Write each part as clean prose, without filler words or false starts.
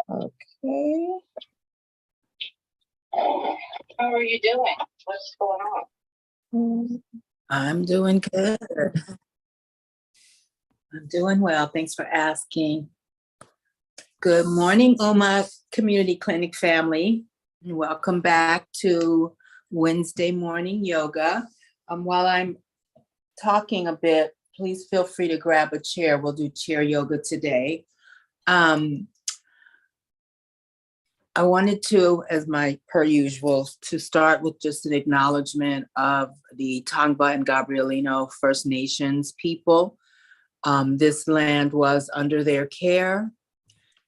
Okay. How are you doing? What's going on? I'm doing good. I'm doing well. Thanks for asking. Good morning, Oma Community Clinic family. Welcome back to Wednesday morning yoga. While I'm talking a bit, please feel free to grab a chair. We'll do chair yoga today. I wanted to, as my per usual, to start with just an acknowledgement of the Tongva and Gabrielino First Nations people. This land was under their care,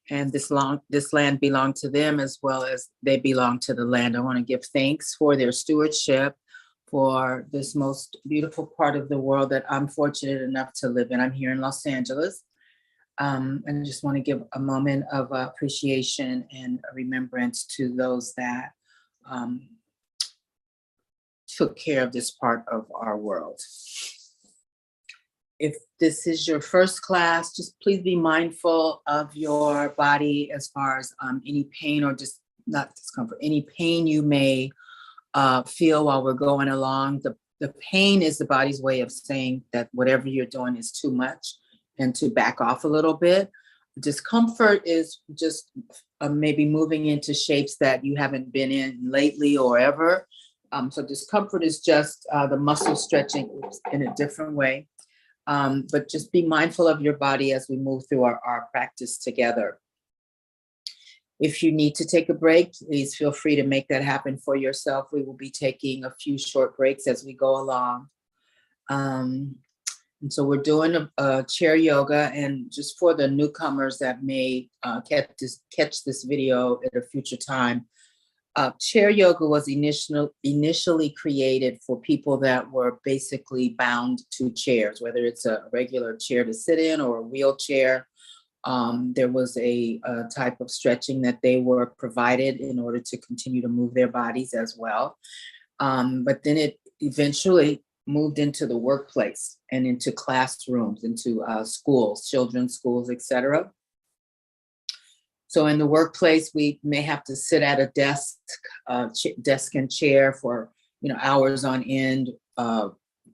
and this land belonged to them as well as they belong to the land. I want to give thanks for their stewardship for this most beautiful part of the world that I'm fortunate enough to live in. I'm here in Los Angeles. And I just want to give a moment of appreciation and remembrance to those that took care of this part of our world. If this is your first class, just please be mindful of your body as far as any pain or just not discomfort, any pain you may feel while we're going along. The pain is the body's way of saying that whatever you're doing is too much and to back off a little bit. Discomfort is just maybe moving into shapes that you haven't been in lately or ever. So discomfort is just the muscle stretching in a different way. But just be mindful of your body as we move through our practice together. If you need to take a break, please feel free to make that happen for yourself. We will be taking a few short breaks as we go along. And so we're doing a chair yoga, and just for the newcomers that may catch this video at a future time, chair yoga was initially created for people that were basically bound to chairs, whether it's a regular chair to sit in or a wheelchair. There was a type of stretching that they were provided in order to continue to move their bodies as well. But then it eventually moved into the workplace and into classrooms, into schools, children's schools, etc. So in the workplace, we may have to sit at a desk and chair for hours on end,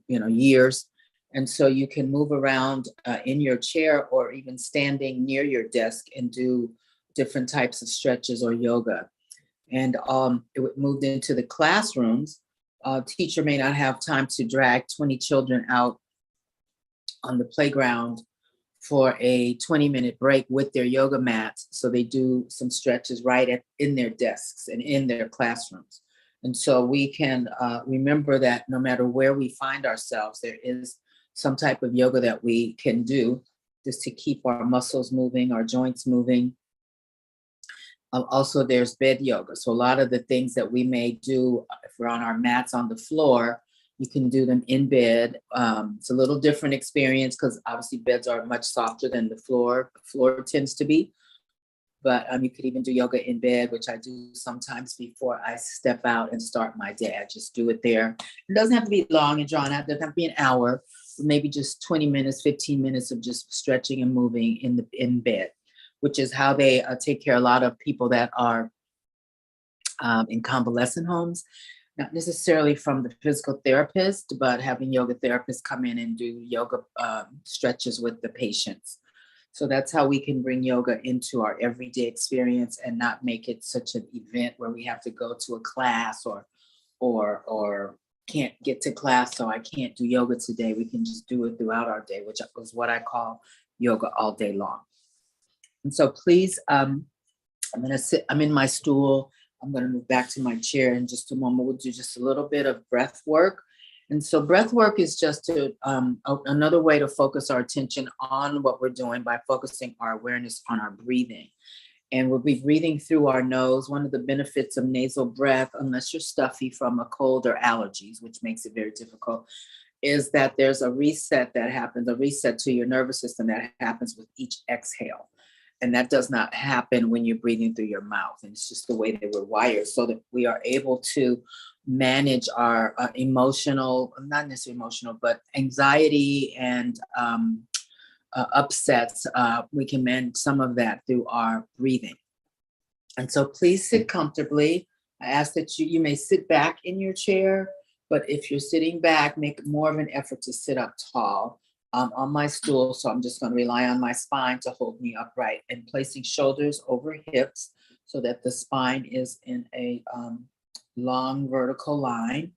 years, and so you can move around in your chair or even standing near your desk and do different types of stretches or yoga. And it moved into the classrooms. Teacher may not have time to drag 20 children out on the playground for a 20-minute break with their yoga mats. So they do some stretches right in their desks and in their classrooms. And so we can remember that no matter where we find ourselves, there is some type of yoga that we can do just to keep our muscles moving, our joints moving. Also, there's bed yoga. So a lot of the things that we may do if we're on our mats on the floor, you can do them in bed. It's a little different experience because obviously beds are much softer than the floor. The floor tends to be. But you could even do yoga in bed, which I do sometimes before I step out and start my day. I just do it there. It doesn't have to be long and drawn out. It doesn't have to be an hour. Maybe just 20 minutes, 15 minutes of just stretching and moving in bed, which is how they take care of a lot of people that are in convalescent homes, not necessarily from the physical therapist, but having yoga therapists come in and do yoga stretches with the patients. So that's how we can bring yoga into our everyday experience and not make it such an event where we have to go to a class or can't get to class, so I can't do yoga today. We can just do it throughout our day, which is what I call yoga all day long. And so please, I'm in my stool. I'm going to move back to my chair in just a moment. We'll do just a little bit of breath work. And so breath work is just another way to focus our attention on what we're doing by focusing our awareness on our breathing. And we'll be breathing through our nose. One of the benefits of nasal breath, unless you're stuffy from a cold or allergies, which makes it very difficult, is that there's a reset that happens, a reset to your nervous system that happens with each exhale. And that does not happen when you're breathing through your mouth. And it's just the way that we're wired, so that we are able to manage our emotional, not necessarily emotional, but anxiety and upsets. We can manage some of that through our breathing. And so please sit comfortably. I ask that you may sit back in your chair, but if you're sitting back, make more of an effort to sit up tall. On my stool, so I'm just going to rely on my spine to hold me upright and placing shoulders over hips so that the spine is in a long vertical line.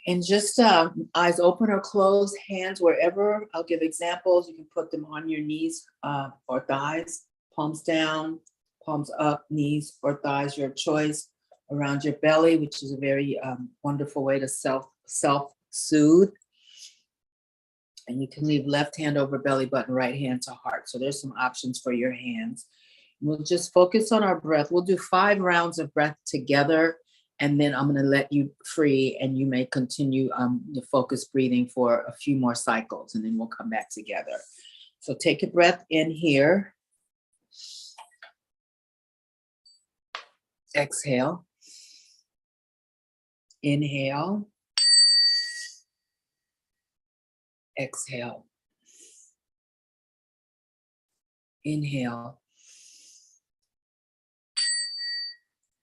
And just eyes open or closed, hands wherever. I'll give examples. You can put them on your knees or thighs, palms down, palms up, knees or thighs, your choice, around your belly, which is a very wonderful way to self-soothe. And you can leave left hand over belly button, right hand to heart. So there's some options for your hands. We'll just focus on our breath. We'll do 5 rounds of breath together, and then I'm going to let you free, and you may continue the focused breathing for a few more cycles, and then we'll come back together. So take a breath in here. Exhale. Inhale. Exhale. Inhale.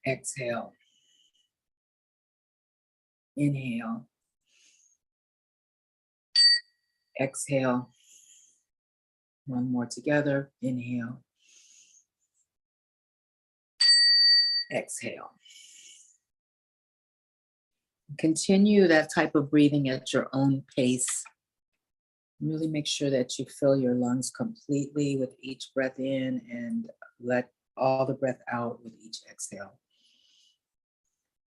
Exhale. Inhale. Exhale. One more together. Inhale. Exhale. Continue that type of breathing at your own pace. Really make sure that you fill your lungs completely with each breath in and let all the breath out with each exhale.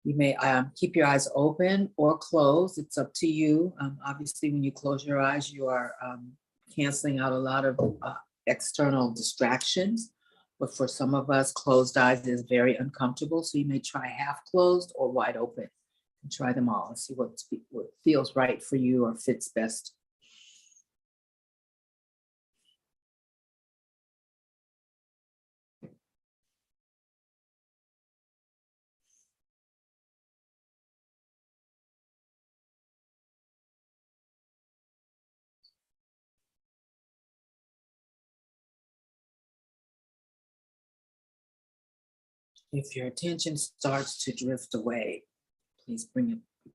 You may keep your eyes open or closed. It's up to you. Obviously, when you close your eyes, you are canceling out a lot of external distractions. But for some of us, closed eyes is very uncomfortable. So you may try half closed or wide open. And try them all and see what feels right for you or fits best. If your attention starts to drift away, please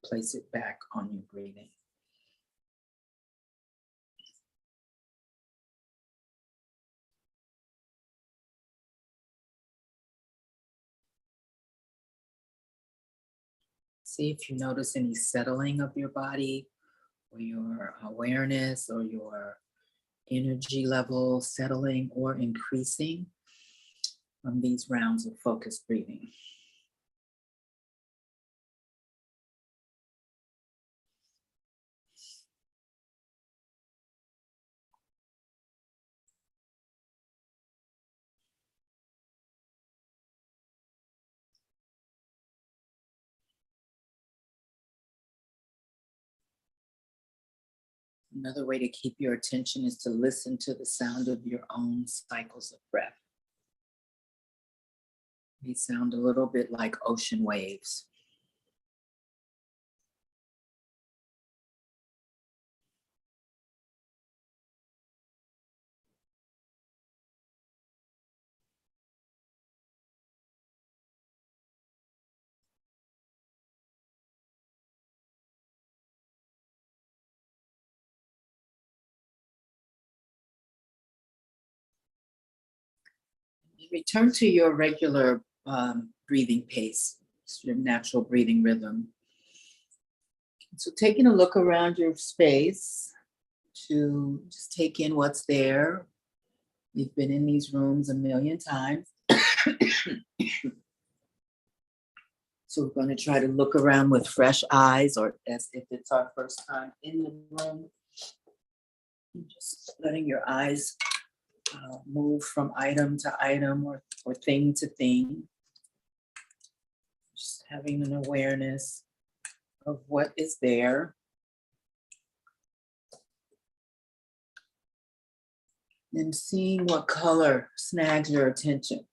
place it back on your breathing. See if you notice any settling of your body or your awareness or your energy level settling or increasing from these rounds of focused breathing. Another way to keep your attention is to listen to the sound of your own cycles of breath. They sound a little bit like ocean waves. Return to your regular breathing pace, your natural breathing rhythm. So taking a look around your space to just take in what's there. You've been in these rooms a million times. So we're going to try to look around with fresh eyes, or as if it's our first time in the room. Just letting your eyes move from item to item or thing to thing. Just having an awareness of what is there. And seeing what color snags your attention.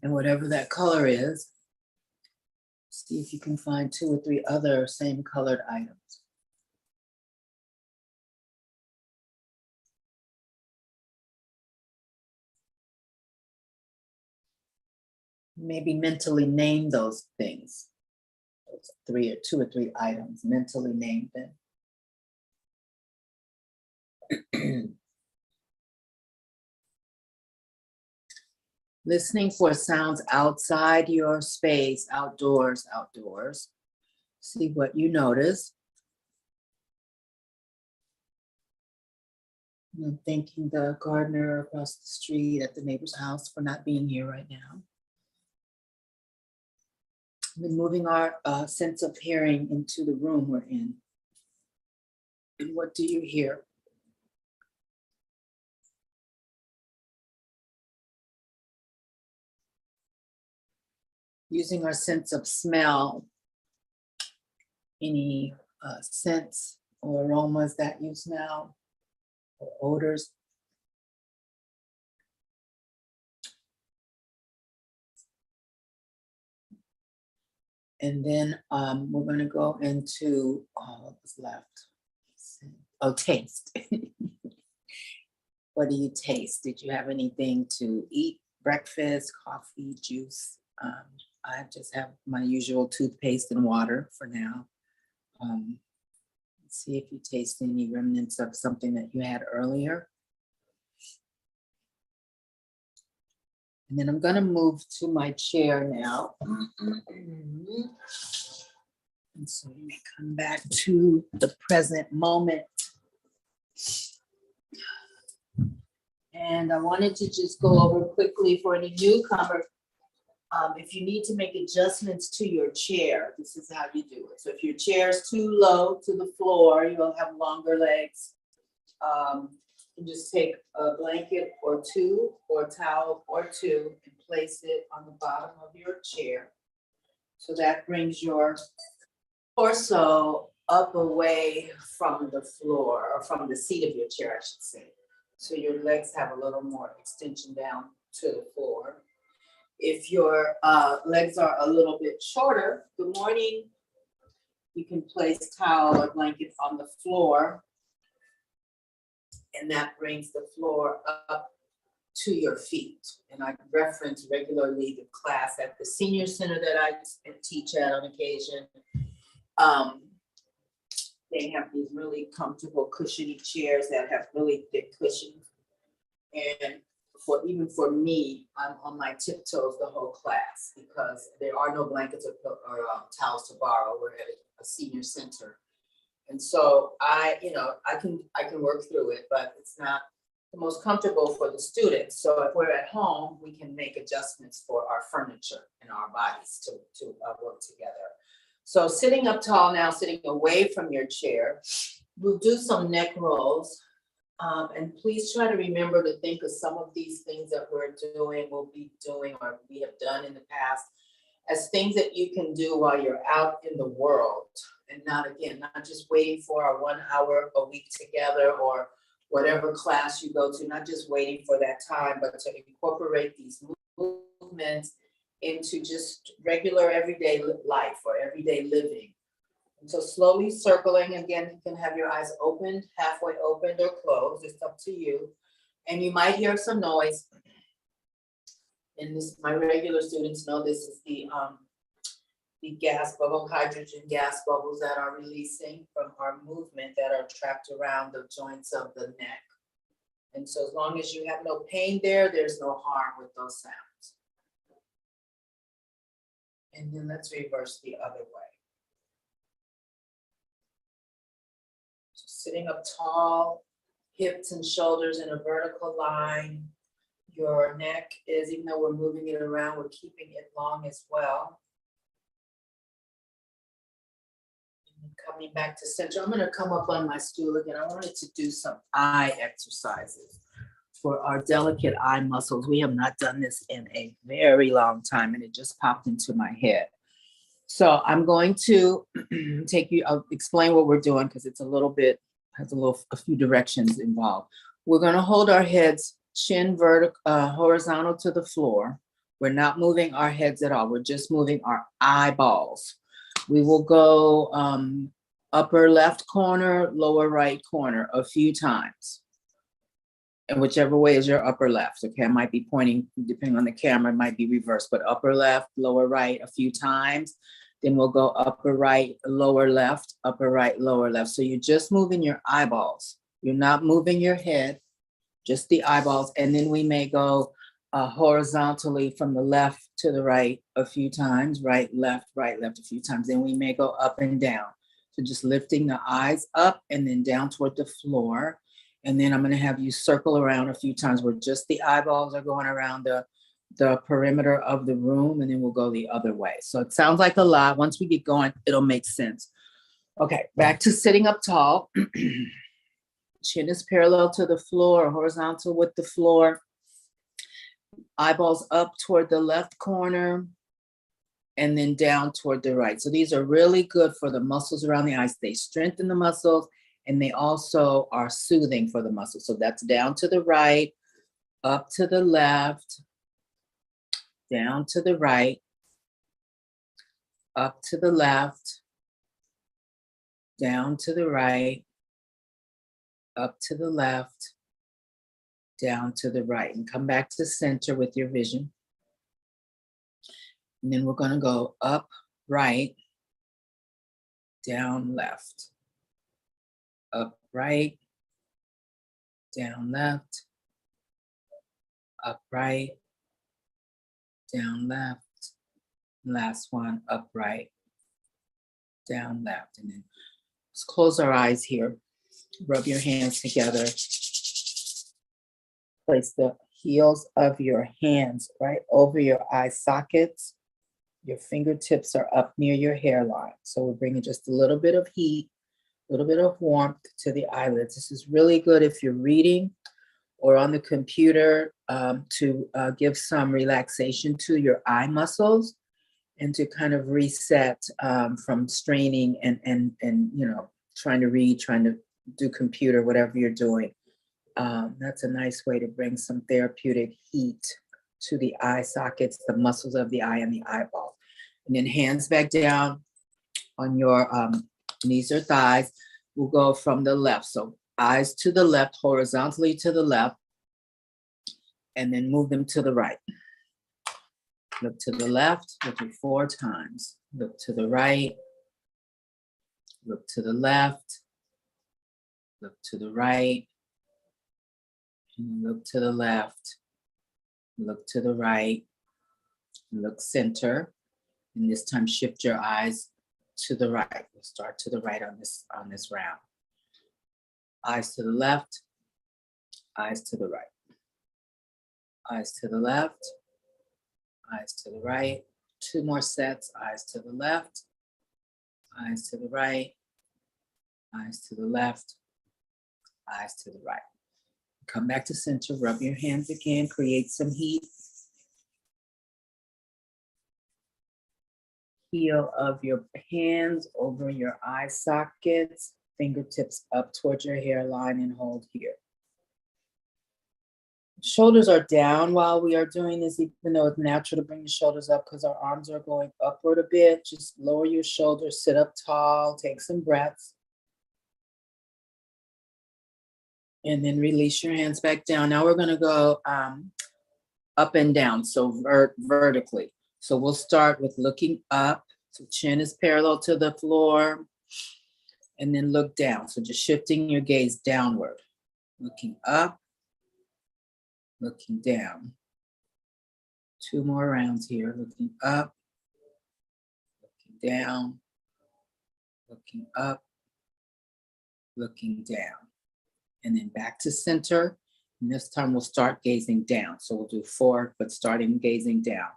And whatever that color is, see if you can find 2 or 3 other same colored items. Maybe mentally name those things. Those two or three items, mentally name them. Listening for sounds outside your space, outdoors. See what you notice. I'm thanking the gardener across the street at the neighbor's house for not being here right now. We're moving our sense of hearing into the room we're in. And what do you hear? Using our sense of smell, any scents or aromas that you smell, or odors. And then we're going to go into what's left. Oh, taste. What do you taste? Did you have anything to eat? Breakfast, coffee, juice? I just have my usual toothpaste and water for now. Let's see if you taste any remnants of something that you had earlier. And then I'm going to move to my chair now. And so we may come back to the present moment. And I wanted to just go over quickly for any newcomer. If you need to make adjustments to your chair, this is how you do it. So if your chair is too low to the floor, you'll have longer legs. You just take a blanket or two, or a towel or two, and place it on the bottom of your chair. So that brings your torso up away from the floor, or from the seat of your chair, I should say. So your legs have a little more extension down to the floor. If your legs are a little bit shorter, good morning, you can place towel or blanket on the floor, and that brings the floor up to your feet. And I reference regularly the class at the senior center that I teach at on occasion. They have these really comfortable cushiony chairs that have really thick cushions. And even for me, I'm on my tiptoes the whole class because there are no blankets or towels to borrow. We're at a senior center. And so I can work through it, but it's not the most comfortable for the students. So if we're at home, we can make adjustments for our furniture and our bodies to work together. So sitting up tall now, sitting away from your chair, we'll do some neck rolls. And please try to remember to think of some of these things that we're doing, we'll be doing, or we have done in the past as things that you can do while you're out in the world. And not just waiting for our 1 hour a week together or whatever class you go to, not just waiting for that time, but to incorporate these movements into just regular everyday life or everyday living. And so slowly circling, again, you can have your eyes opened, halfway opened or closed, it's up to you. And you might hear some noise. And this, my regular students know this is the gas bubble, hydrogen gas bubbles that are releasing from our movement that are trapped around the joints of the neck. And so as long as you have no pain there, there's no harm with those sounds. And then let's reverse the other way. So sitting up tall, hips and shoulders in a vertical line. Your neck is, even though we're moving it around, we're keeping it long as well. And coming back to center, I'm going to come up on my stool again. I wanted to do some eye exercises for our delicate eye muscles. We have not done this in a very long time, and it just popped into my head. So I'm going to I'll explain what we're doing because it's has a few directions involved. We're going to hold our heads chin horizontal to the floor. We're not moving our heads at all. We're just moving our eyeballs. We will go upper left corner, lower right corner a few times. and whichever way is your upper left. Okay, I might be pointing, depending on the camera, it might be reversed, but upper left, lower right a few times. Then we'll go upper right, lower left, upper right, lower left. So you're just moving your eyeballs. You're not moving your head, just the eyeballs. And then we may go horizontally from the left to the right a few times, right, left a few times. Then we may go up and down. So just lifting the eyes up and then down toward the floor. And then I'm going to have you circle around a few times where just the eyeballs are going around the perimeter of the room, and then we'll go the other way. So it sounds like a lot. Once we get going, it'll make sense. Okay, back to sitting up tall. Chin is parallel to the floor, horizontal with the floor. Eyeballs up toward the left corner and then down toward the right. So these are really good for the muscles around the eyes. They strengthen the muscles and they also are soothing for the muscles. So that's down to the right, up to the left, down to the right, up to the left, down to the right, up to the left, down to the right, and come back to center with your vision. And then we're going to go up, right, down, left, up, right, down, left, up, right, down, left. Last one, up, right, down, left. And then let's close our eyes here. Rub your hands together. Place the heels of your hands right over your eye sockets. Your fingertips are up near your hairline. So we're bringing just a little bit of heat, a little bit of warmth to the eyelids. This is really good if you're reading or on the computer to give some relaxation to your eye muscles and to kind of reset from straining and you know, trying to read, trying to do computer, whatever you're doing. That's a nice way to bring some therapeutic heat to the eye sockets, the muscles of the eye and the eyeball. And then hands back down on your knees or thighs. We'll go from the left. So eyes to the left, horizontally to the left, and then move them to the right. Look to the left, look at 4 times. Look to the right, look to the left, look to the right, and look to the left, look to the right, look center, and this time shift your eyes to the right. We'll start to the right on this round. Eyes to the left, eyes to the right. Eyes to the left, eyes to the right. 2 more sets, eyes to the left, eyes to the right, eyes to the left, eyes to the right. Come back to center, rub your hands again, create some heat. Heel of your hands over your eye sockets, fingertips up towards your hairline and hold here. Shoulders are down while we are doing this, even though it's natural to bring the shoulders up because our arms are going upward a bit. Just lower your shoulders, sit up tall, take some breaths. And then release your hands back down. Now we're going to go up and down, so vertically. So we'll start with looking up. So chin is parallel to the floor. And then look down. So just shifting your gaze downward. Looking up, looking down. 2 more rounds here. Looking up, looking down, looking up, looking down. And then back to center. And this time we'll start gazing down. So we'll do 4, but starting gazing down.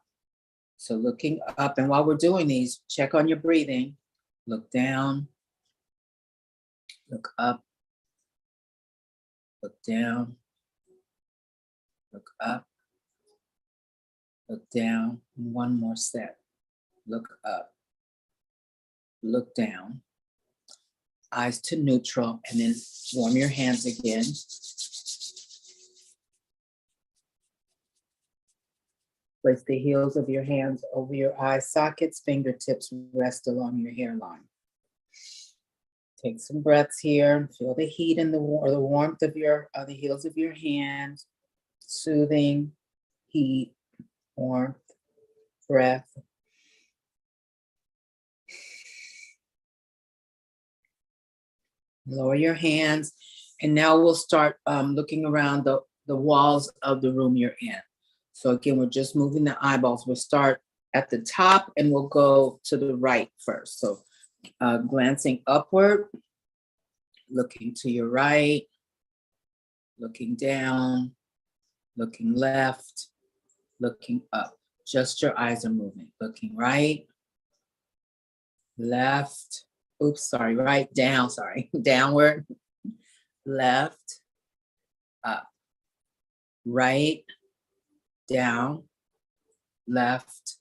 So looking up, and while we're doing these, check on your breathing. Look down, look up, look down, look up, look down. And 1 more set. Look up, look down, eyes to neutral, and then warm your hands again. Place the heels of your hands over your eye sockets, fingertips rest along your hairline. Take some breaths here. Feel the heat and the warmth of the heels of your hands. Soothing, heat, warmth, breath. Lower your hands. And now we'll start looking around the walls of the room you're in. So again, we're just moving the eyeballs. We'll start at the top and we'll go to the right first. So glancing upward, looking to your right, looking down, looking left, looking up. Just your eyes are moving. Looking right, left, oops, sorry, right, down, sorry, downward, left, up, right, down, left,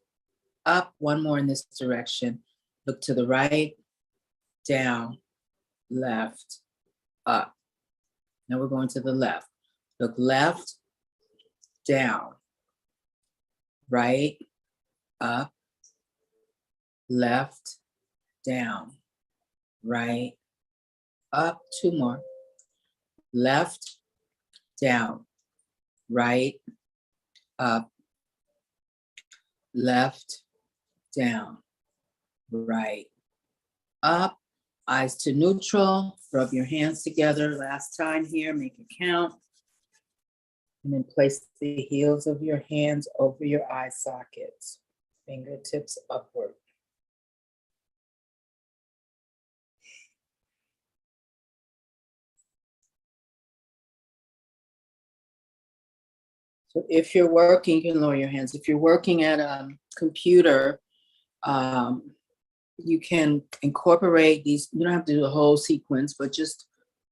up. One more in this direction. Look to the right, down, left, up. Now we're going to the left. Look left, down, right, up, left, down, right, up. Two more. Left, down, right, up, left, down, right, up. Eyes to neutral. Rub your hands together. Last time here, make it count. And then place the heels of your hands over your eye sockets. Fingertips upward. So if you're working, you can lower your hands. If you're working at a computer, you can incorporate these. You don't have to do the whole sequence, but just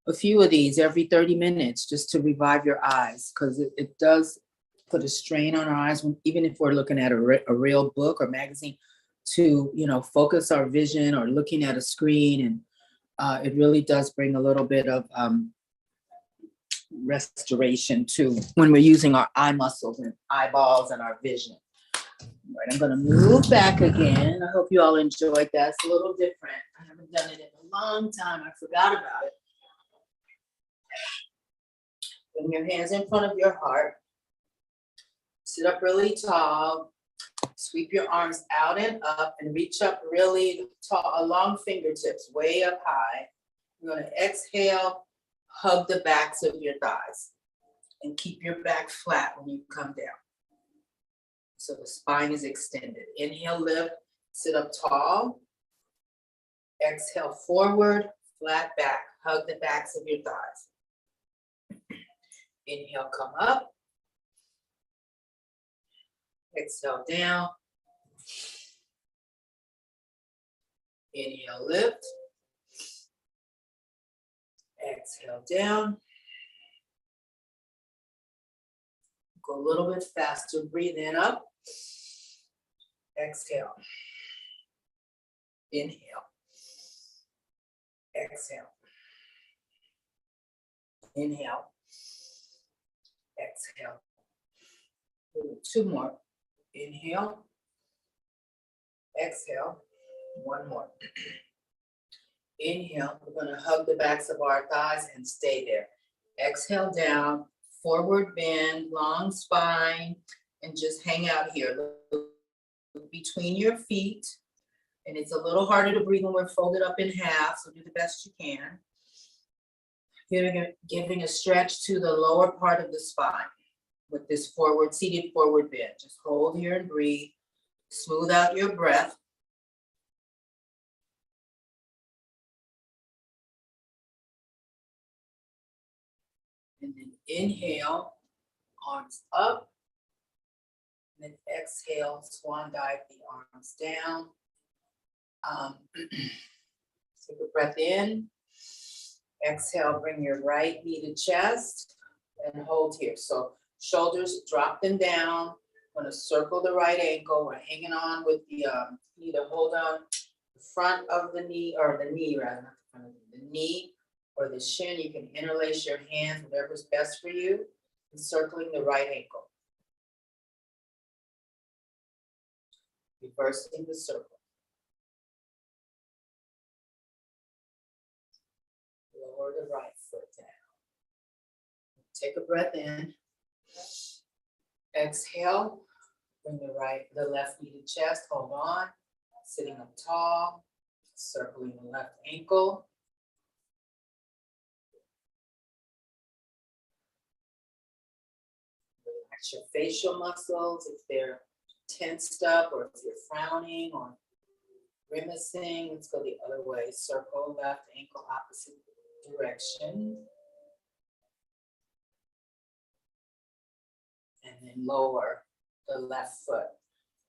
a few of these every 30 minutes just to revive your eyes, because it does put a strain on our eyes, even if we're looking at a real book or magazine, to focus our vision or looking at a screen. And it really does bring a little bit of restoration to when we're using our eye muscles and eyeballs and our vision. All right, I'm going to move back again. I hope you all enjoyed that. It's a little different. I haven't done it in a long time. I forgot about it. Bring your hands in front of your heart. Sit up really tall. Sweep your arms out and up and reach up really tall, along fingertips, way up high. You're going to exhale, hug the backs of your thighs, and keep your back flat when you come down. So the spine is extended. Inhale, lift, sit up tall. Exhale, forward, flat back. Hug the backs of your thighs. Inhale, come up. Exhale, down. Inhale, lift. Exhale, down. Go a little bit faster. Breathe in, up. Exhale. Inhale. Exhale. Inhale. Exhale. Two more. Inhale. Exhale. One more. Inhale. We're going to hug the backs of our thighs and stay there. Exhale down. Forward bend, long spine, and just hang out here. Look between your feet. And it's a little harder to breathe when we're folded up in half, so do the best you can. Giving a stretch to the lower part of the spine with this seated forward bend. Just hold here and breathe. Smooth out your breath. And then inhale, arms up. And then exhale, swan dive the arms down. Take a breath in. Exhale, bring your right knee to chest and hold here. So shoulders, drop them down. I'm going to circle the right ankle. We're hanging on with the knee to hold on the front of the knee, or the knee rather, not the front of the knee or the shin. You can interlace your hands, whatever's best for you, encircling the right ankle. Reversing the circle. Take a breath in. Exhale. Bring the left knee to chest. Hold on. Sitting up tall. Circling the left ankle. Relax your facial muscles if they're tensed up or if you're frowning or grimacing. Let's go the other way. Circle left ankle opposite direction. And then lower the left foot.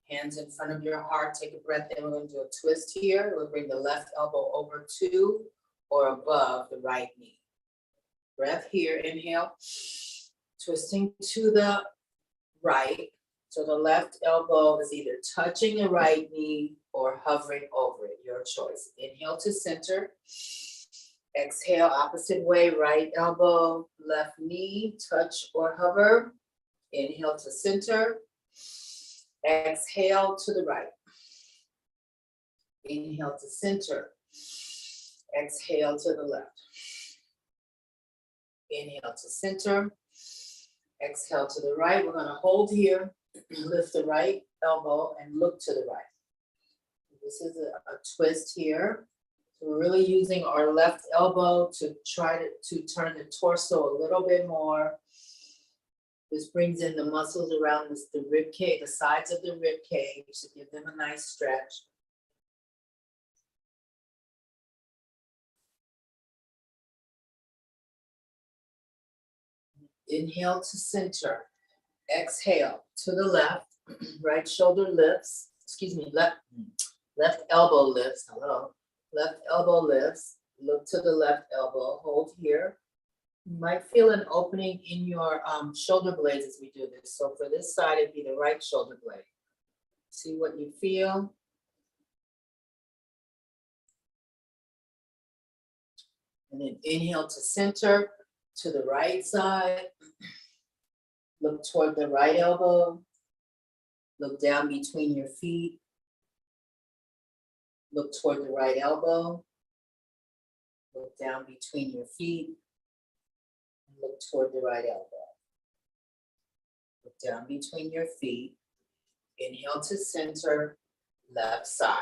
Hands in front of your heart. Take a breath in. We're going to do a twist here. We'll bring the left elbow over to or above the right knee. Breath here. Inhale. Twisting to the right. So the left elbow is either touching the right knee or hovering over it. Your choice. Inhale to center. Exhale opposite way. Right elbow, left knee, touch or hover. Inhale to center. Exhale to the right. Inhale to center. Exhale to the left. Inhale to center. Exhale to the right. We're going to hold here. Lift the right elbow and look to the right. This is a twist here. So we're really using our left elbow to try to turn the torso a little bit more. This brings in the muscles around the rib cage, the sides of the rib cage to give them a nice stretch. Inhale to center. Exhale to the left. Right shoulder lifts. Left elbow lifts. Hello. Left elbow lifts. Look to the left elbow. Hold here. You might feel an opening in your shoulder blades as we do this. So for this side, it'd be the right shoulder blade. See what you feel. And then inhale to center, to the right side. Look toward the right elbow. Look down between your feet. Look toward the right elbow. Look down between your feet. Look toward the right elbow. Look down between your feet. Inhale to center, left side.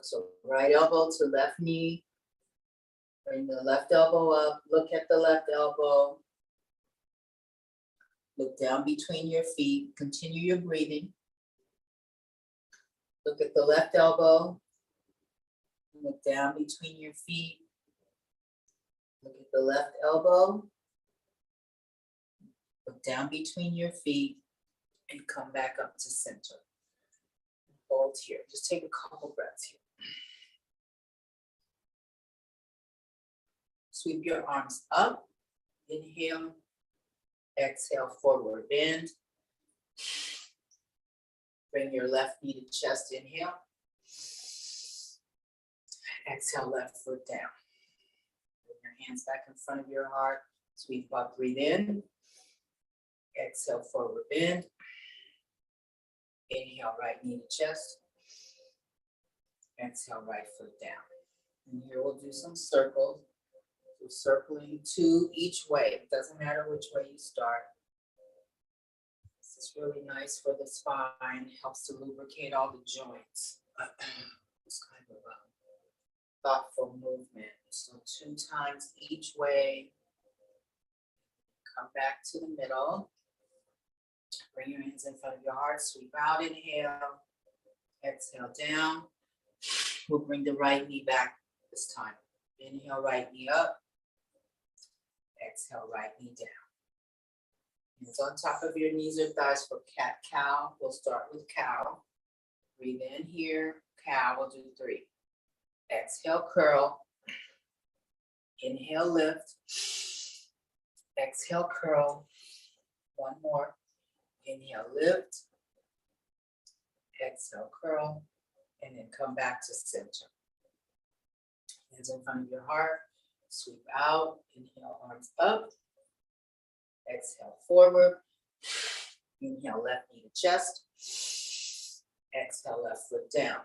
So right elbow to left knee. Bring the left elbow up. Look at the left elbow. Look down between your feet. Continue your breathing. Look at the left elbow. Look down between your feet. Look at the left elbow. Look down between your feet and come back up to center. Hold here. Just take a couple breaths here. Sweep your arms up. Inhale. Exhale, forward bend. Bring your left knee to chest. Inhale. Exhale, left foot down. Bring your hands back in front of your heart. Sweep up, breathe in. Exhale, forward bend. Inhale, right knee to chest. Exhale, right foot down. And here we'll do some circles. So circling two each way. It doesn't matter which way you start. This is really nice for the spine. Helps to lubricate all the joints. It's kind of a thoughtful movement. So 2 times each way. Come back to the middle. Bring your hands in front of your heart. Sweep out, inhale. Exhale down. We'll bring the right knee back this time. Inhale, right knee up. Exhale, right knee down. Hands on top of your knees or thighs for cat, cow. We'll start with cow. Breathe in here. Cow, we'll do 3. Exhale, curl. Inhale, lift. Exhale, curl. 1 more. Inhale, lift. Exhale, curl. And then come back to center. Hands in front of your heart. Sweep out. Inhale, arms up. Exhale, forward. Inhale, left knee to chest. Exhale, left foot down.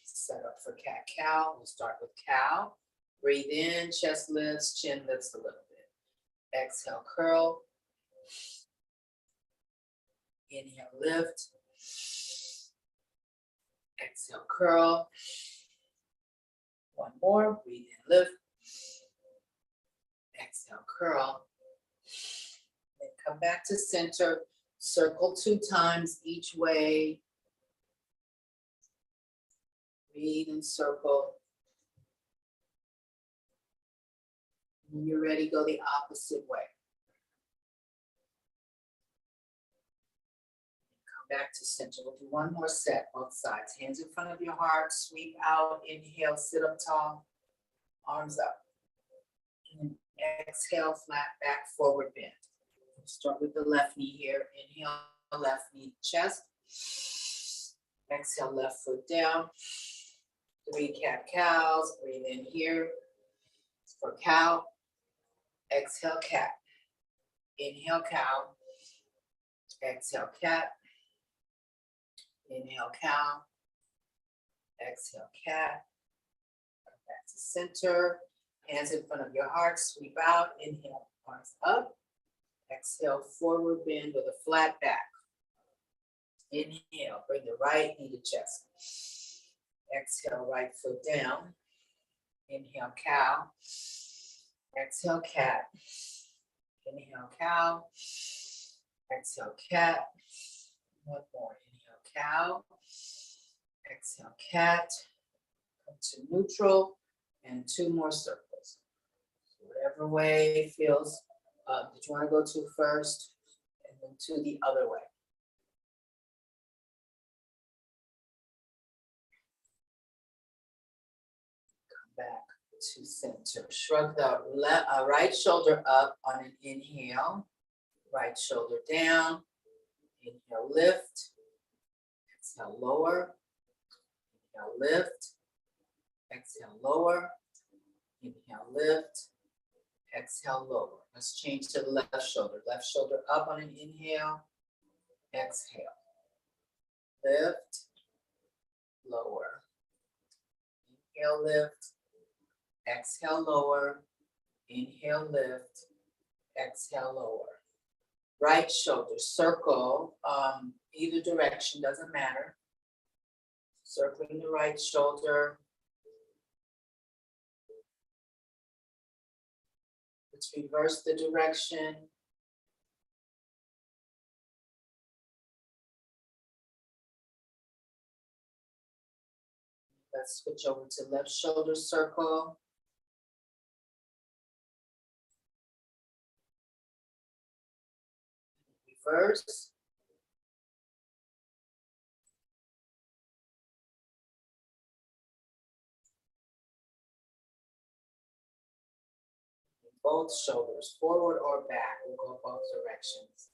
Set up for cat-cow. We'll start with cow. Breathe in, chest lifts, chin lifts a little bit. Exhale, curl. Inhale, lift. Exhale, curl. One more, breathe in, lift. Exhale, curl. Then come back to center. Circle 2 times each way. Breathe and circle. When you're ready, go the opposite way. Come back to center. We'll do one more set, both sides. Hands in front of your heart, sweep out, inhale, sit up tall, arms up. And exhale, flat back, forward bend. We'll start with the left knee here. Inhale, left knee, chest. Exhale, left foot down. 3 cat-cows. Breathe in here for cow. Exhale, cat. Inhale, cow. Exhale, cat. Inhale, cow. Exhale, cat. Come back to center. Hands in front of your heart. Sweep out. Inhale, arms up. Exhale, forward bend with a flat back. Inhale, bring the right knee to chest. Exhale, right foot down. Inhale, cow. Exhale, cat. Inhale, cow. Exhale, cat. One more. Inhale, cow. Exhale, cat. Come to neutral. And 2 more circles. Whatever way feels. Did you want to go to first? And then to the other way. Back to center. Shrug the right shoulder up on an inhale. Right shoulder down. Inhale, lift. Exhale, lower. Inhale, lift. Exhale, lower. Inhale, lift. Exhale, lower. Let's change to the left shoulder. Left shoulder up on an inhale. Exhale. Lift. Lower. Inhale, lift. Exhale, lower. Inhale, lift. Exhale, lower. Right shoulder, circle, either direction, doesn't matter. Circling the right shoulder. Let's reverse the direction. Let's switch over to left shoulder circle. Reverse. Both shoulders, forward or back, we'll go both directions.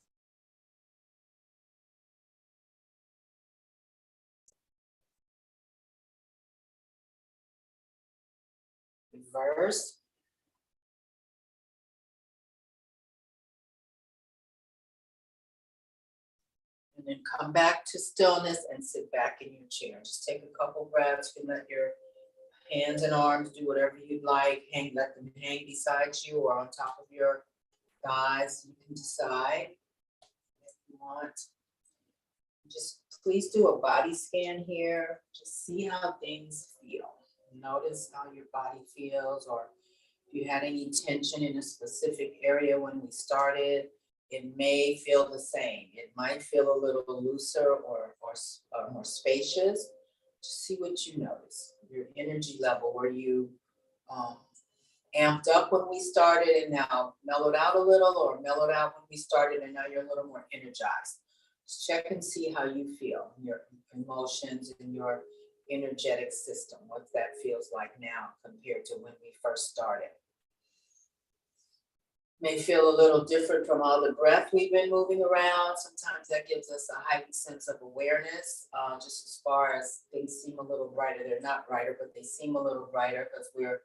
Reverse. And then come back to stillness and sit back in your chair. Just take a couple breaths. You can let your hands and arms do whatever you'd like. Let them hang beside you or on top of your thighs. You can decide if you want. Just please do a body scan here. Just see how things feel. Notice how your body feels, or if you had any tension in a specific area when we started. It may feel the same. It might feel a little looser or more spacious. Just see what you notice. Your energy level, were you amped up when we started and now mellowed out a little, or mellowed out when we started and now you're a little more energized? Just check and see how you feel, your emotions and your energetic system, what that feels like now compared to when we first started. May feel a little different from all the breath we've been moving around. Sometimes that gives us a heightened sense of awareness, just as far as things seem a little brighter. They're not brighter, but they seem a little brighter because we're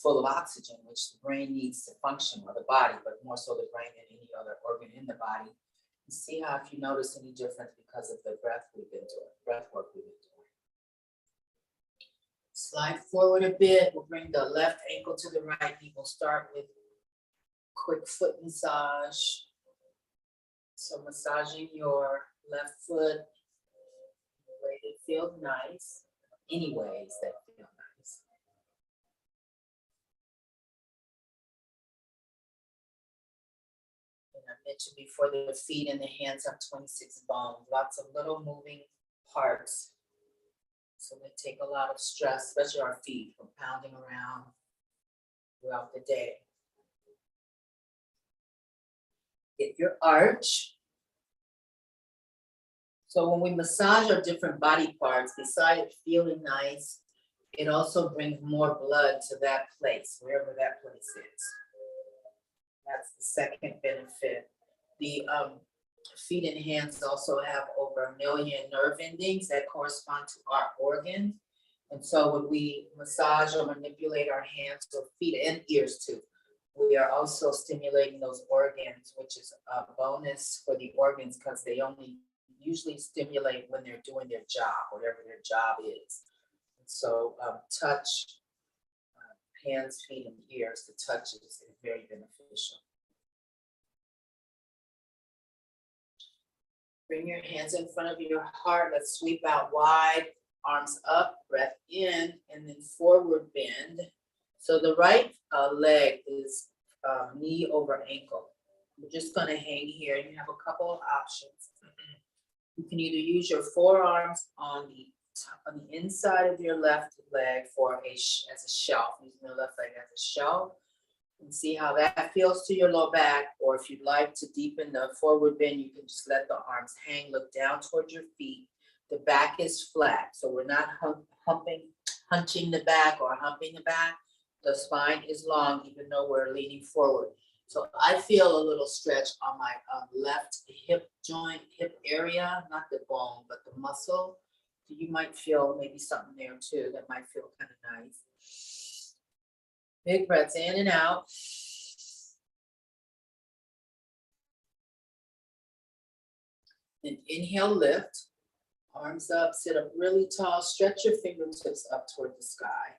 full of oxygen, which the brain needs to function, or the body, but more so the brain than any other organ in the body. And see how if you notice any difference because of the breath we've been doing, breath work we've been doing. Slide forward a bit. We'll bring the left ankle to the right knee. We'll start with quick foot massage. So massaging your left foot in a way that feels nice, any ways that feel nice. And I mentioned before, the feet and the hands have 26 bones, lots of little moving parts. So they take a lot of stress, especially our feet, from pounding around throughout the day. Get your arch. So when we massage our different body parts, besides it feeling nice, it also brings more blood to that place, wherever that place is. That's the second benefit. The feet and hands also have over 1 million nerve endings that correspond to our organs. And so when we massage or manipulate our hands or feet and ears too, we are also stimulating those organs, which is a bonus for the organs because they only usually stimulate when they're doing their job, whatever their job is. And so touch, hands, feet, and ears, the touch is very beneficial. Bring your hands in front of your heart. Let's sweep out wide, arms up, breath in, and then forward bend. So the right leg is knee over ankle. We're just going to hang here. You have a couple of options. You can either use your forearms on the inside of your left leg as a shelf, using the left leg as a shelf, and see how that feels to your low back. Or if you'd like to deepen the forward bend, you can just let the arms hang, look down towards your feet. The back is flat, so we're not hunching the back or humping the back. The spine is long, even though we're leaning forward. So I feel a little stretch on my left hip joint, hip area, not the bone, but the muscle. So you might feel maybe something there too that might feel kind of nice. Big breaths in and out. Then inhale, lift. Arms up, sit up really tall. Stretch your fingertips up toward the sky.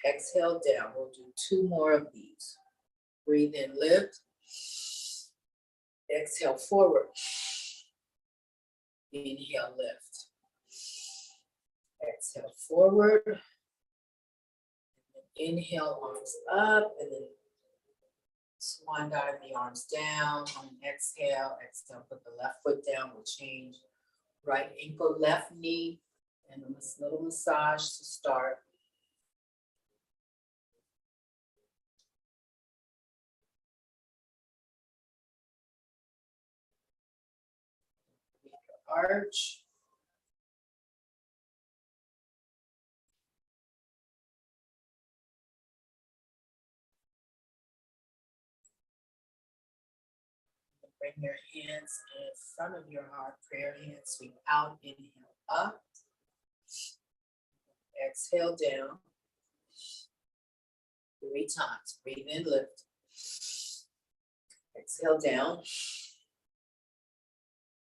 Exhale down. We'll do 2 more of these. Breathe in, lift. Exhale, forward. Inhale, lift. Exhale, forward. Inhale, arms up, and then swan dive the arms down. On an exhale, put the left foot down. We'll change right ankle, left knee, and a little massage to start. Arch. Bring your hands in front of your heart, prayer hands, sweep out, inhale up. Exhale down. 3 times. Breathe in, lift. Exhale down.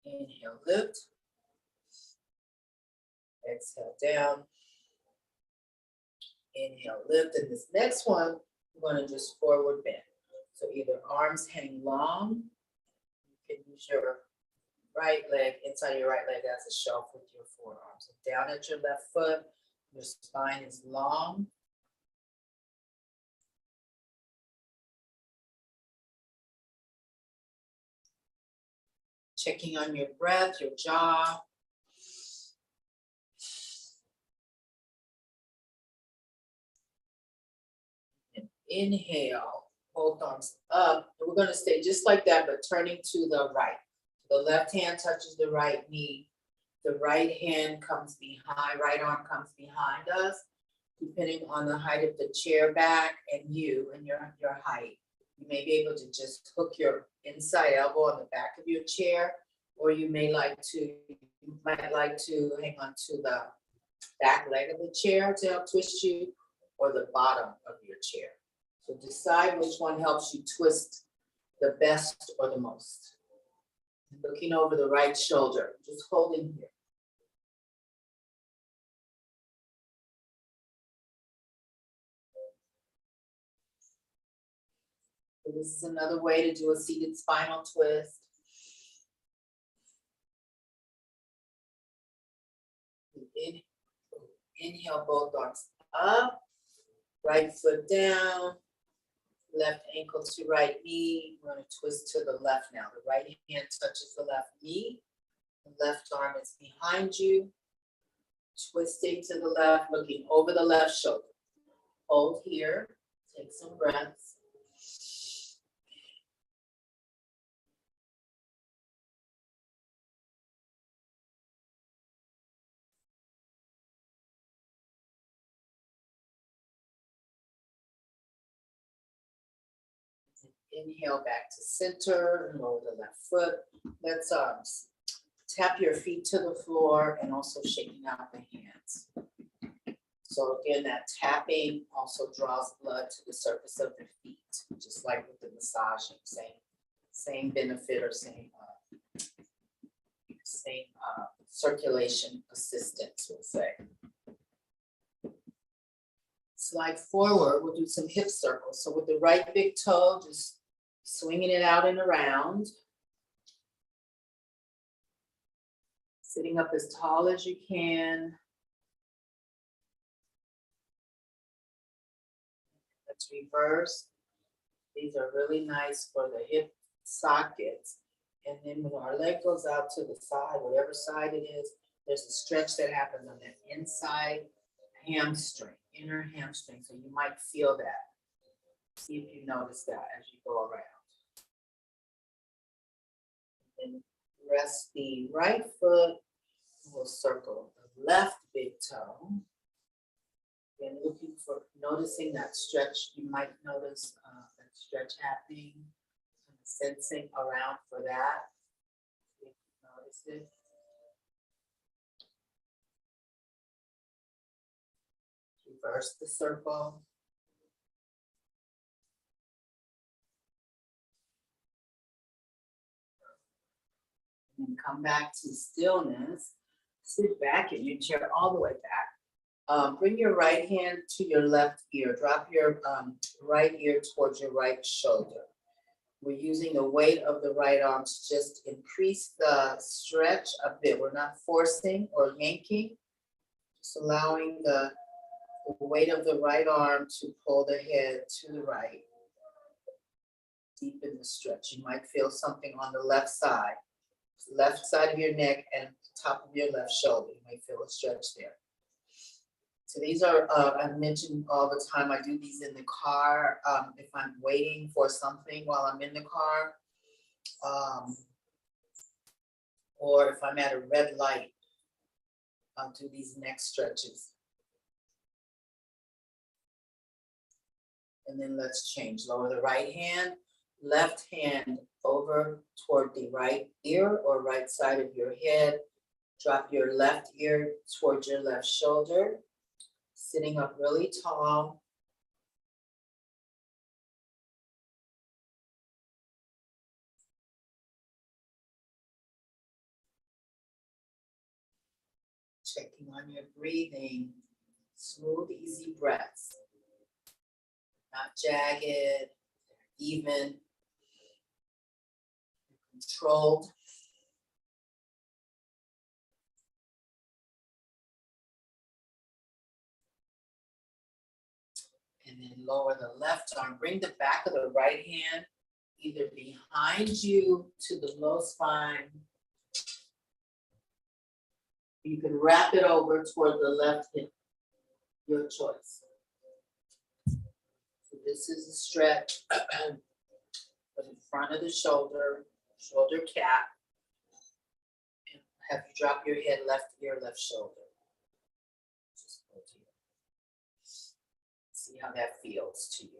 Inhale, lift. Exhale down. Inhale, lift. And this next one, we're going to just forward bend. So either arms hang long. You can use your right leg, inside your right leg as a shelf with your forearms. So down at your left foot, your spine is long. Checking on your breath, your jaw. And inhale, both arms up. And we're going to stay just like that, but turning to the right. The left hand touches the right knee. The right hand comes behind, right arm comes behind us, depending on the height of the chair back and you and your height. You may be able to just hook your inside elbow on the back of your chair, or you might like to hang on to the back leg of the chair to help twist you, or the bottom of your chair. So decide which one helps you twist the best or the most. Looking over the right shoulder, just holding here. So this is another way to do a seated spinal twist. Inhale both arms up, right foot down, left ankle to right knee. We're going to twist to the left now. The right hand touches the left knee. The left arm is behind you. Twisting to the left, looking over the left shoulder. Hold here. Take some breaths. Inhale back to center, lower the left foot. Let's tap your feet to the floor and also shaking out the hands. So again, that tapping also draws blood to the surface of the feet, just like with the massaging, same benefit or same circulation assistance, we'll say. Slide forward, we'll do some hip circles. So with the right big toe, just swinging it out and around. Sitting up as tall as you can. Let's reverse. These are really nice for the hip sockets. And then when our leg goes out to the side, whatever side it is, there's a stretch that happens on that inside hamstring, inner hamstring. So you might feel that. See if you notice that as you go around. And rest the right foot. We'll circle the left big toe. And looking for, noticing that stretch. You might notice that stretch happening. Sensing around for that. If you notice it. Reverse the circle. And come back to stillness. Sit back in your chair all the way back. Bring your right hand to your left ear. Drop your right ear towards your right shoulder. We're using the weight of the right arm to just increase the stretch a bit. We're not forcing or yanking, just allowing the weight of the right arm to pull the head to the right. Deepen the stretch. You might feel something on the left side of your neck and top of your left shoulder. You might feel a stretch there. So these are, I've mentioned all the time, I do these in the car. If I'm waiting for something while I'm in the car, or if I'm at a red light, I'll do these neck stretches. And then let's change. Lower the right hand, left hand over toward the right ear or right side of your head. Drop your left ear towards your left shoulder. Sitting up really tall. Checking on your breathing. Smooth, easy breaths. Not jagged, even, controlled. And then lower the left arm. Bring the back of the right hand either behind you to the low spine. You can wrap it over toward the left hip, your choice. So this is a stretch for the front of the shoulder, shoulder cap. And have you drop your head left ear, left shoulder. Just go to you. See how that feels to you.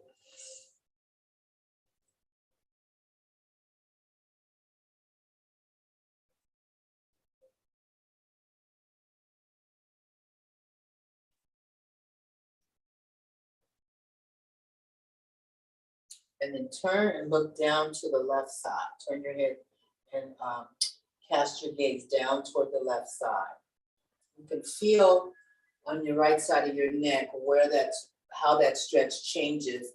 And then turn and look down to the left side. Turn your head and cast your gaze down toward the left side. You can feel on your right side of your neck where how that stretch changes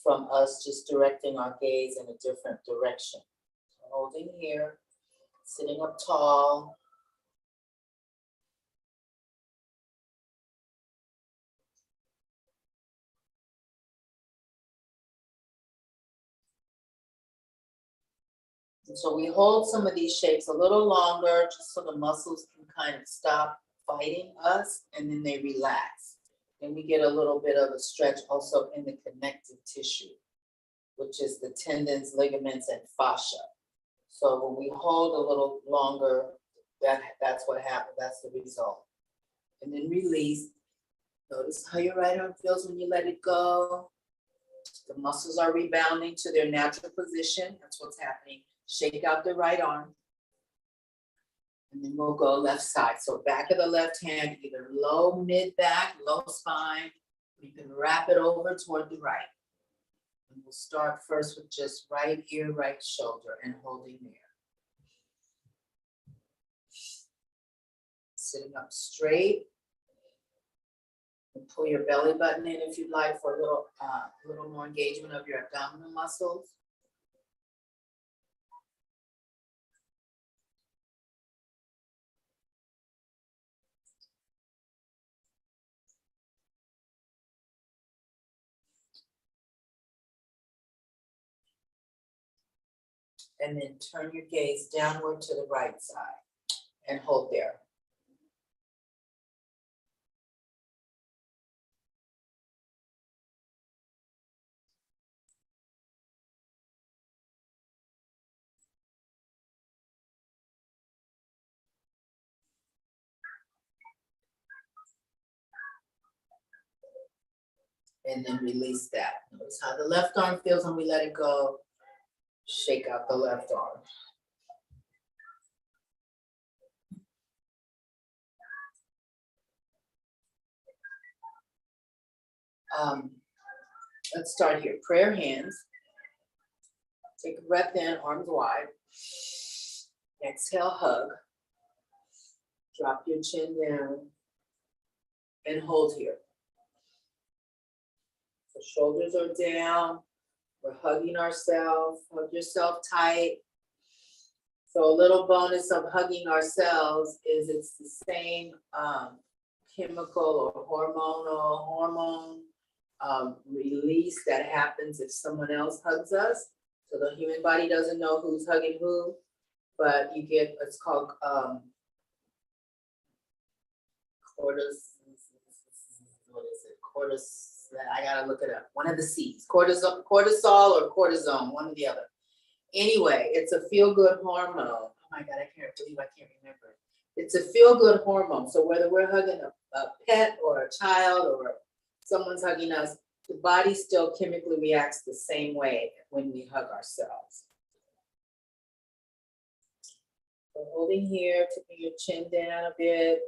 from us just directing our gaze in a different direction. Holding here, sitting up tall. And so we hold some of these shapes a little longer just so the muscles can kind of stop fighting us and then they relax. And we get a little bit of a stretch also in the connective tissue, which is the tendons, ligaments, and fascia. So when we hold a little longer, that's what happens, that's the result. And then release. Notice how your right arm feels when you let it go. The muscles are rebounding to their natural position. That's what's happening. Shake out the right arm. And then we'll go left side. So back of the left hand, either low mid back, low spine. You can wrap it over toward the right. And we'll start first with just right ear, right shoulder, and holding there. Sitting up straight. And pull your belly button in if you'd like for a little more engagement of your abdominal muscles. And then turn your gaze downward to the right side and hold there. And then release that. Notice how the left arm feels when we let it go. Shake out the left arm. Let's start here. Prayer hands. Take a breath in, arms wide. Exhale, hug. Drop your chin down and hold here. The shoulders are down. We're hugging ourselves. Hug yourself tight. So a little bonus of hugging ourselves is it's the same chemical or hormone release that happens if someone else hugs us. So the human body doesn't know who's hugging who, but you get, it's called I gotta look it up. One of the C's, cortisol or cortisone, one or the other. Anyway, it's a feel-good hormone. Oh my God, I can't believe I can't remember it. It's a feel-good hormone. So whether we're hugging a pet or a child or someone's hugging us, the body still chemically reacts the same way when we hug ourselves. So holding here, taking your chin down a bit.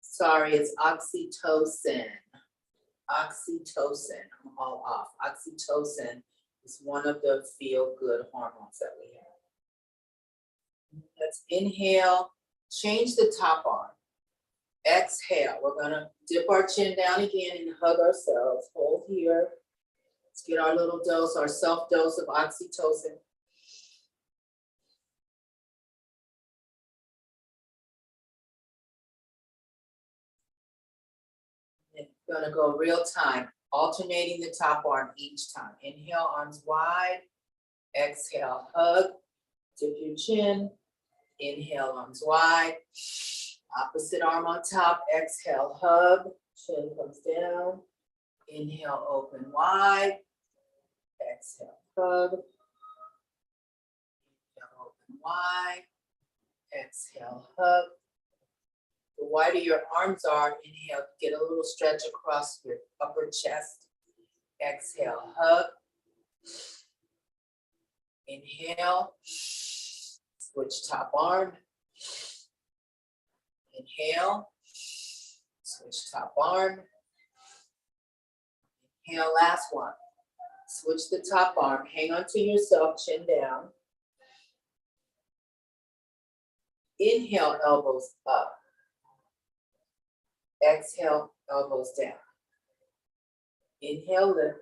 Sorry, it's oxytocin. Oxytocin, I'm all off. Oxytocin is one of the feel-good hormones that we have. Let's inhale, change the top arm. Exhale, we're gonna dip our chin down again and hug ourselves. Hold here. Let's get our little dose, our self-dose of oxytocin. Gonna go real time, alternating the top arm each time. Inhale, arms wide. Exhale, hug. Dip your chin. Inhale, arms wide. Opposite arm on top. Exhale, hug. Chin comes down. Inhale, open wide. Exhale, hug. Inhale, open wide. Exhale, hug. The wider your arms are, inhale, get a little stretch across your upper chest. Exhale, hug. Inhale, switch top arm. Inhale, switch top arm. Inhale, last one. Switch the top arm, hang on to yourself, chin down. Inhale, elbows up. Exhale, elbows down. Inhale, lift.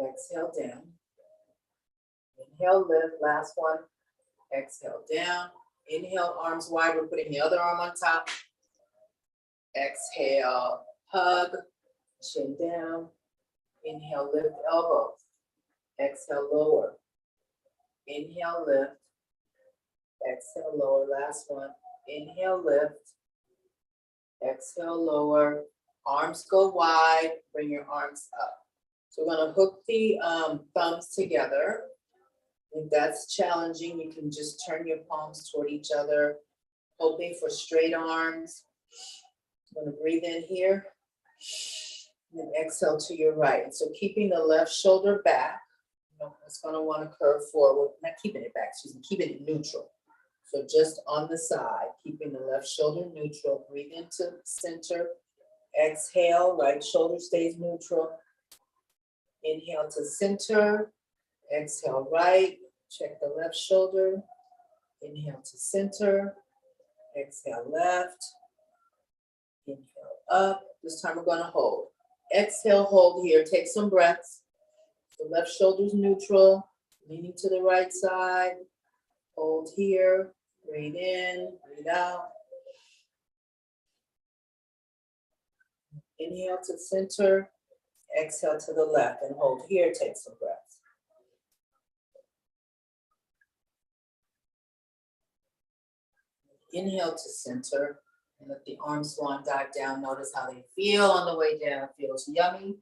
Exhale, down. Inhale, lift. Last one. Exhale, down. Inhale, arms wide. We're putting the other arm on top. Exhale, hug. Chin down. Inhale, lift elbows. Exhale, lower. Inhale, lift. Exhale, lower. Last one. Inhale, lift. Exhale, lower. Arms go wide. Bring your arms up. So we're going to hook the thumbs together. If that's challenging, you can just turn your palms toward each other, hoping for straight arms. I'm going to breathe in here. And exhale to your right. So keeping the left shoulder back. It's going to want to curve forward. Not keeping it back, excuse me, keeping it neutral. So just on the side, keeping the left shoulder neutral. Breathe into center. Exhale, right shoulder stays neutral. Inhale to center. Exhale, right. Check the left shoulder. Inhale to center. Exhale, left. Inhale, up. This time we're going to hold. Exhale, hold here. Take some breaths. The left shoulder's neutral. Leaning to the right side. Hold here. Breathe in. Breathe out. Inhale to center. Exhale to the left and hold here. Take some breaths. Inhale to center and let the arm swan dive down. Notice how they feel on the way down. Feels yummy.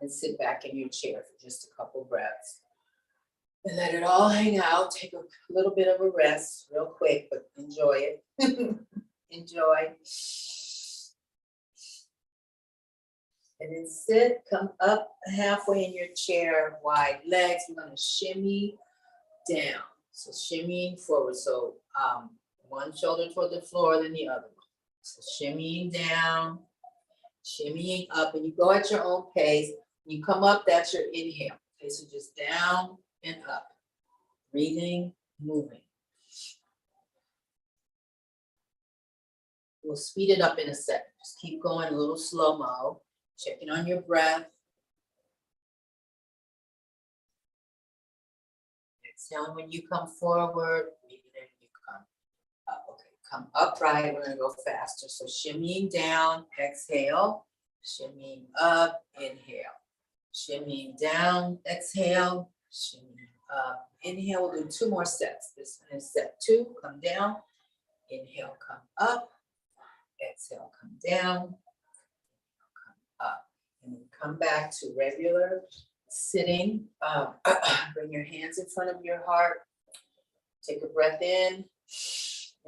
And sit back in your chair for just a couple breaths. And let it all hang out. Take a little bit of a rest real quick, but enjoy it. Enjoy. And then sit, come up halfway in your chair, wide legs. We're going to shimmy down. So shimmying forward. So one shoulder toward the floor, then the other one. So shimmying down, shimmying up, and you go at your own pace. When you come up, that's your inhale. Okay, so just down and up. Breathing, moving. We'll speed it up in a second. Just keep going a little slow-mo. Checking on your breath. Exhaling when you come forward. Maybe then you come up. Okay, come upright. We're going to go faster. So shimmying down, exhale. Shimmying up, inhale. Shimmying down, exhale. Shimmying up, inhale. We'll do 2 more steps. This one is step 2. Come down. Inhale, come up. Exhale, come down. Up and then come back to regular sitting. Bring your hands in front of your heart. Take a breath in.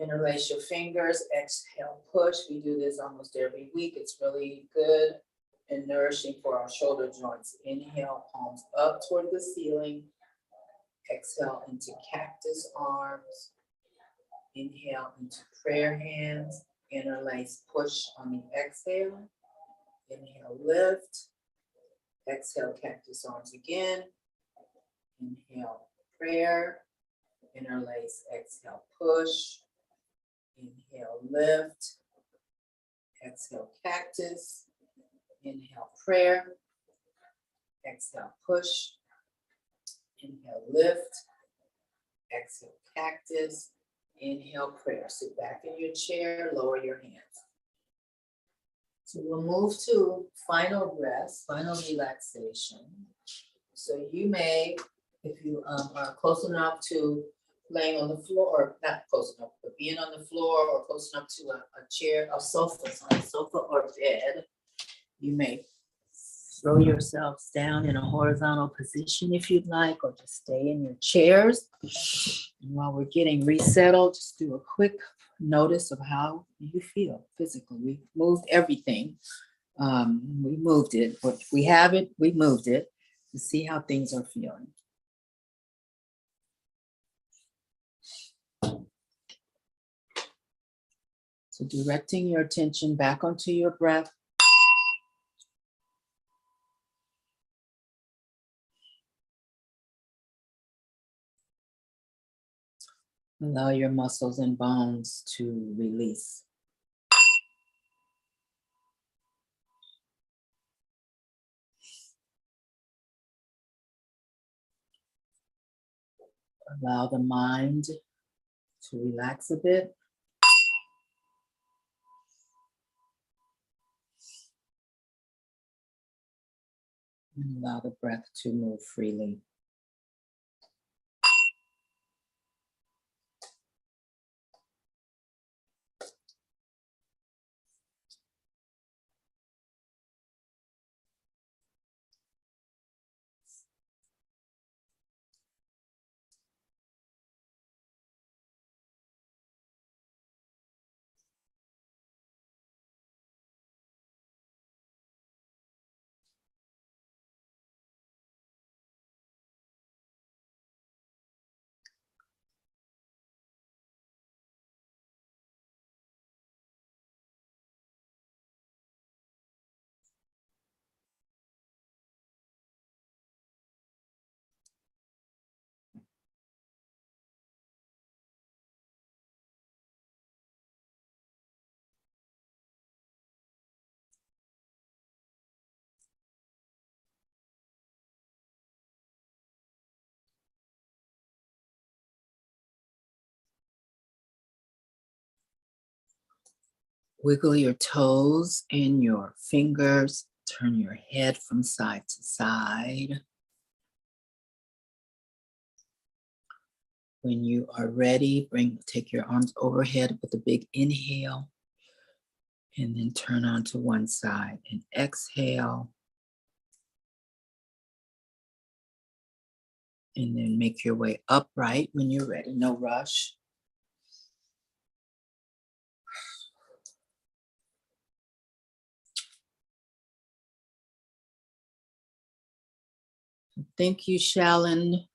Interlace your fingers. Exhale, push. We do this almost every week. It's really good and nourishing for our shoulder joints. Inhale, palms up toward the ceiling. Exhale into cactus arms. Inhale into prayer hands. Interlace, push on the exhale. Inhale, lift. Exhale, cactus arms again. Inhale, prayer. Interlace, exhale, push. Inhale, lift. Exhale, cactus. Inhale, prayer. Exhale, push. Inhale, lift. Exhale, cactus. Inhale, prayer. Sit back in your chair, lower your hands. So we'll move to final rest, final relaxation. So you may, if you are close enough to laying on the floor, or not close enough, but being on the floor or close enough to a chair, a sofa or bed, you may throw yourselves down in a horizontal position if you'd like, or just stay in your chairs. And while we're getting resettled, just do a quick notice of how you feel physically. We moved everything. We moved it. But if we have it, we moved it to see how things are feeling. So directing your attention back onto your breath. Allow your muscles and bones to release. Allow the mind to relax a bit. And allow the breath to move freely. Wiggle your toes and your fingers. Turn your head from side to side. When you are ready, take your arms overhead with a big inhale. And then turn onto one side and exhale. And then make your way upright when you're ready, no rush. Thank you, Shallon,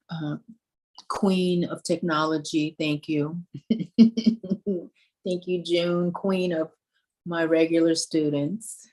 Queen of Technology. Thank you. Thank you, June, Queen of my regular students.